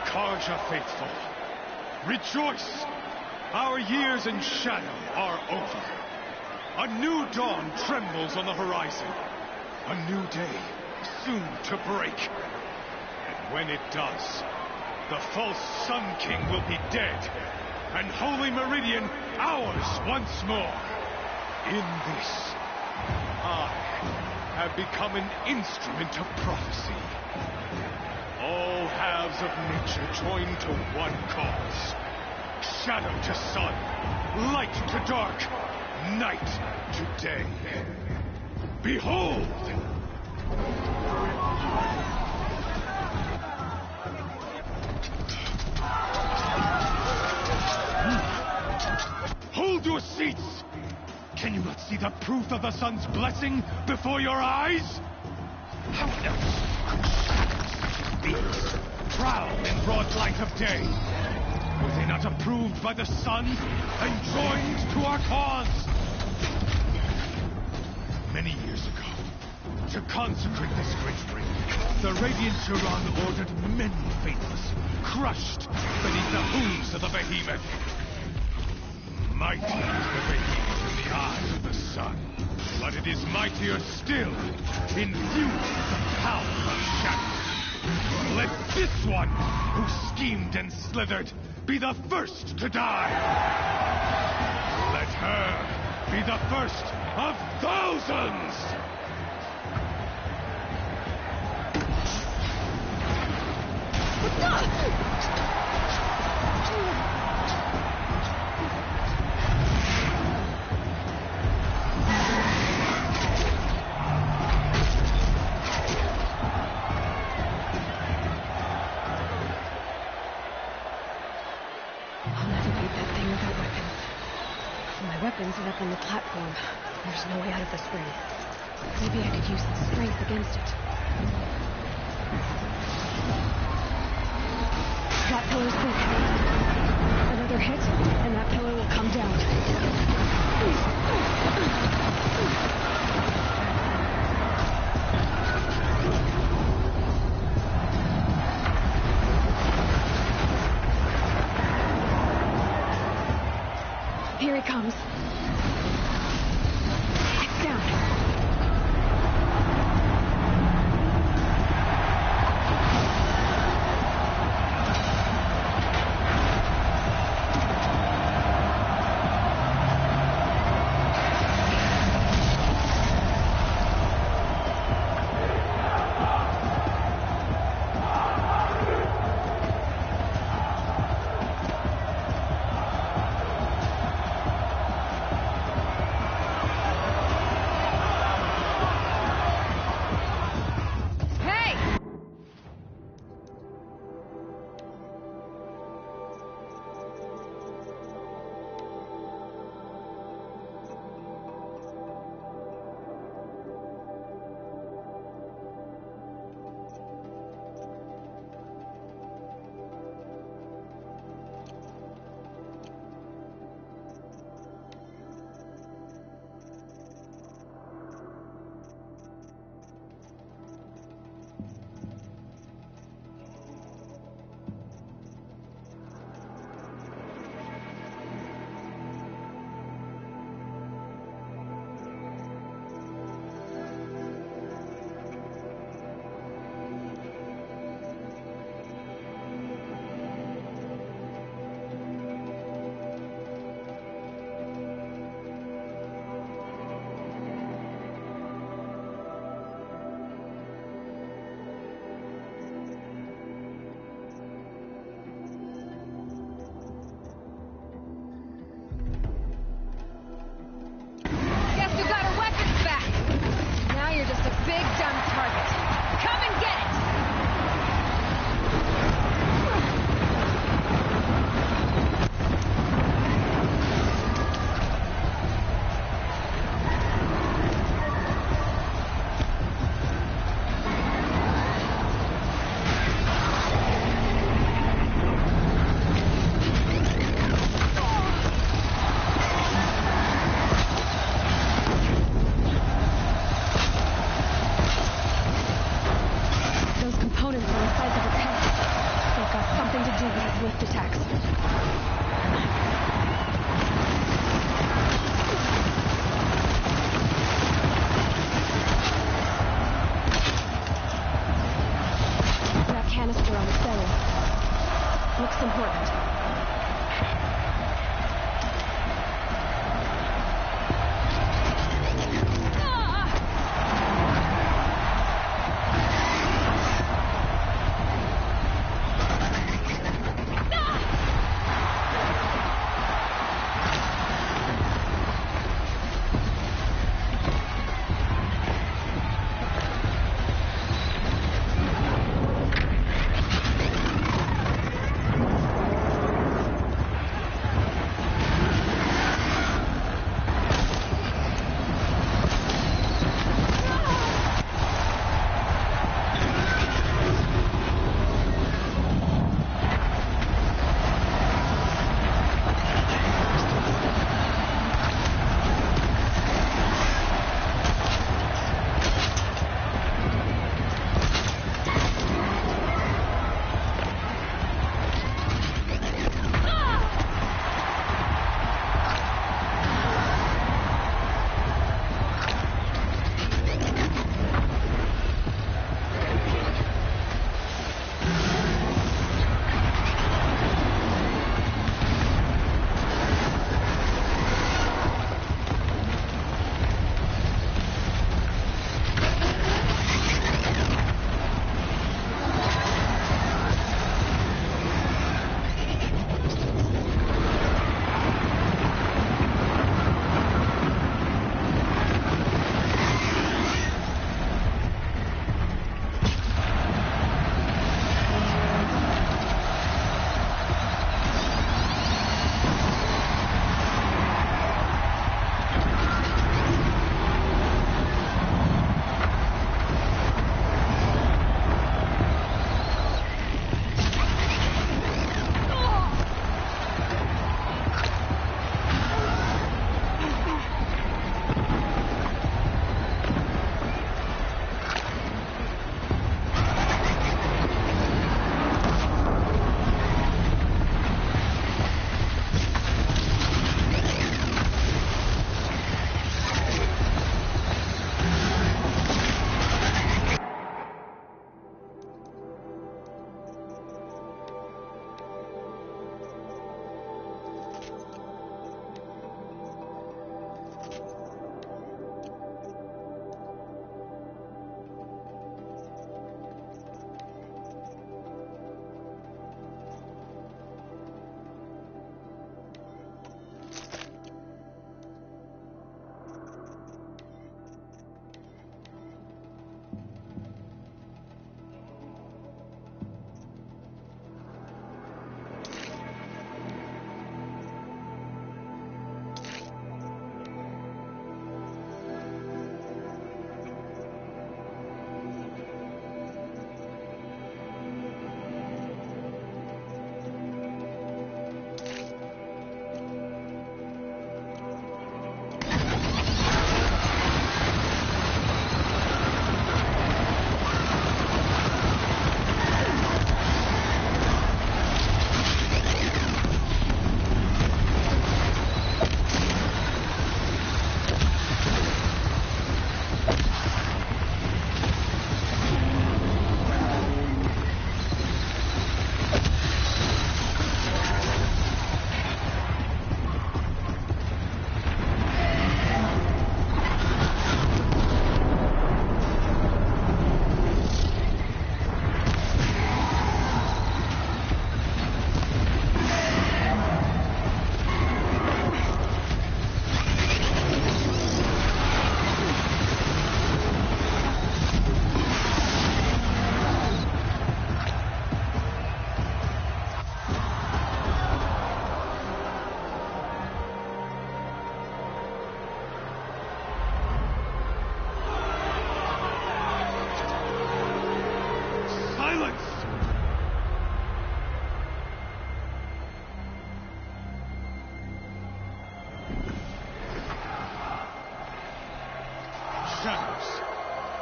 Karja faithful, rejoice! Our years in shadow are over. A new dawn trembles on the horizon. A new day soon to break. And when it does, the false Sun King will be dead, and Holy Meridian ours once more. In this, I have become an instrument of prophecy. All halves of nature joined to one cause. Shadow to sun, light to dark, night to day. Behold! Hold your seats! Can you not see the proof of the sun's blessing before your eyes? How else could shadows prowl in broad light of day? Were they not approved by the sun and joined to our cause? Many years ago, to consecrate this great ring, the Radiant Chiron ordered many faithless crushed beneath the hooves of the behemoth. Mighty is the behemoth in the eye of the sun, but it is mightier still, infused with the power of shadow. Let this one, who schemed and slithered, be the first to die. Let her be the first of thousands! Weapons are up on the platform. There's no way out of this ring. Maybe I could use the strength against it. That pillow's thick. Another hit, and that pillar will come down. Here he comes. It's down. Silence! Shadows,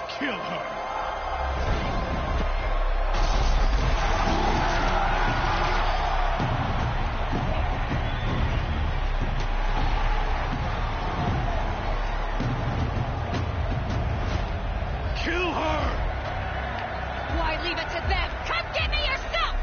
kill her! Kill her! Why leave it to them? Come get me yourself!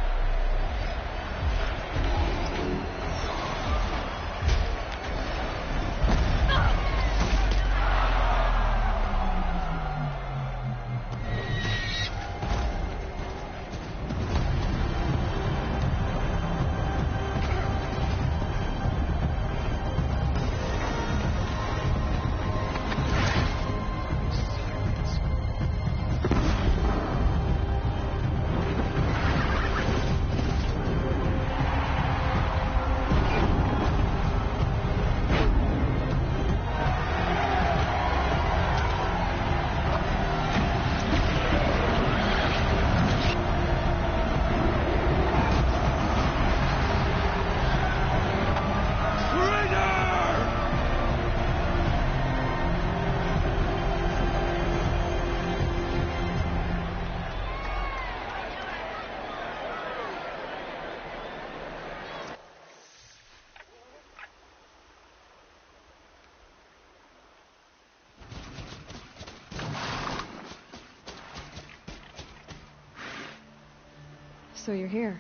So you're here.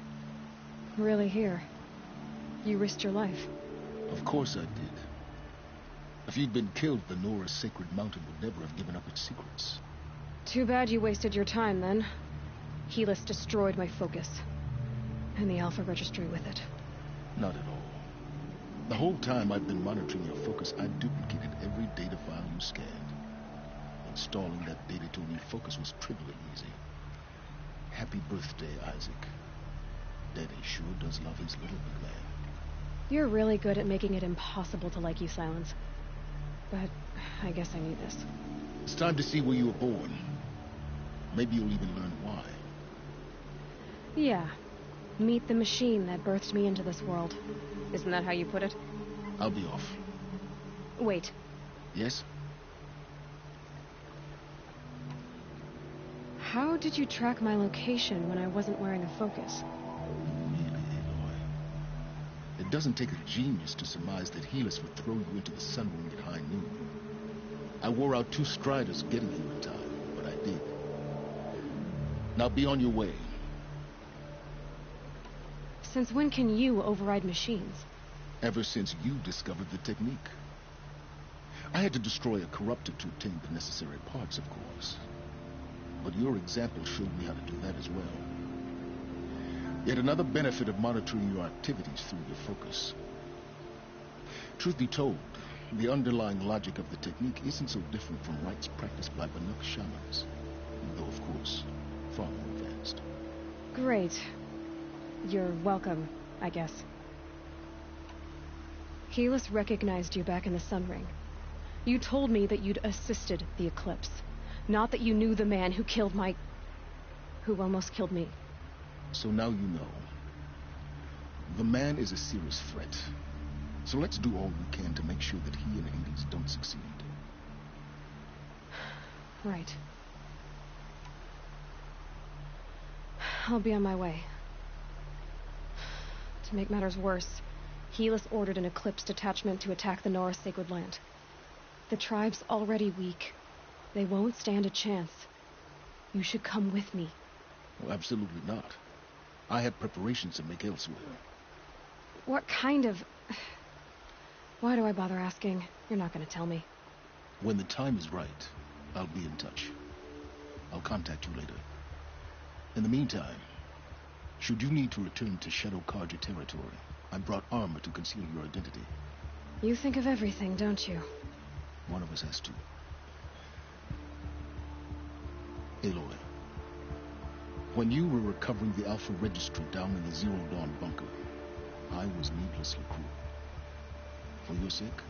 Really here. You risked your life. Of course I did. If you'd been killed, the Nora's sacred mountain would never have given up its secrets. Too bad you wasted your time, then. Helis destroyed my focus. And the Alpha Registry with it. Not at all. The whole time I've been monitoring your focus, I duplicated every data file you scanned. Installing that data to a new focus was trivially easy. Happy birthday, Isaac. Daddy sure does love his little big man. You're really good at making it impossible to like you, Silence. But I guess I need this. It's time to see where you were born. Maybe you'll even learn why. Yeah. Meet the machine that birthed me into this world. Isn't that how you put it? I'll be off. Wait. Yes? How did you track my location when I wasn't wearing a focus? Really, Aloy? It doesn't take a genius to surmise that Helis would throw you into the sun ring at high noon. I wore out 2 striders getting you in time, but I did. Now be on your way. Since when can you override machines? Ever since you discovered the technique. I had to destroy a corruptor to obtain the necessary parts, of course. But your example showed me how to do that as well. Yet another benefit of monitoring your activities through your focus. Truth be told, the underlying logic of the technique isn't so different from rites practiced by Banuk shamans, though of course, far more advanced. Great. You're welcome, I guess. Helis recognized you back in the Sun Ring. You told me that you'd assisted the Eclipse. Not that you knew the man who killed who almost killed me. So now you know. The man is a serious threat. So let's do all we can to make sure that he and Hades don't succeed. Right. I'll be on my way. To make matters worse, Helis ordered an Eclipse detachment to attack the Nora Sacred Land. The tribe's already weak. They won't stand a chance. You should come with me. Well, absolutely not. I have preparations to make elsewhere. What kind of... Why do I bother asking? You're not going to tell me. When the time is right, I'll be in touch. I'll contact you later. In the meantime, should you need to return to Shadow Karja territory, I brought armor to conceal your identity. You think of everything, don't you? One of us has to. Aloy, when you were recovering the Alpha Registry down in the Zero Dawn bunker, I was needlessly cruel. For your sake,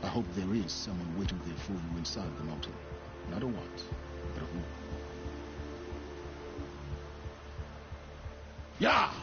I hope there is someone waiting there for you inside the mountain. Not a what, but a who. Yeah.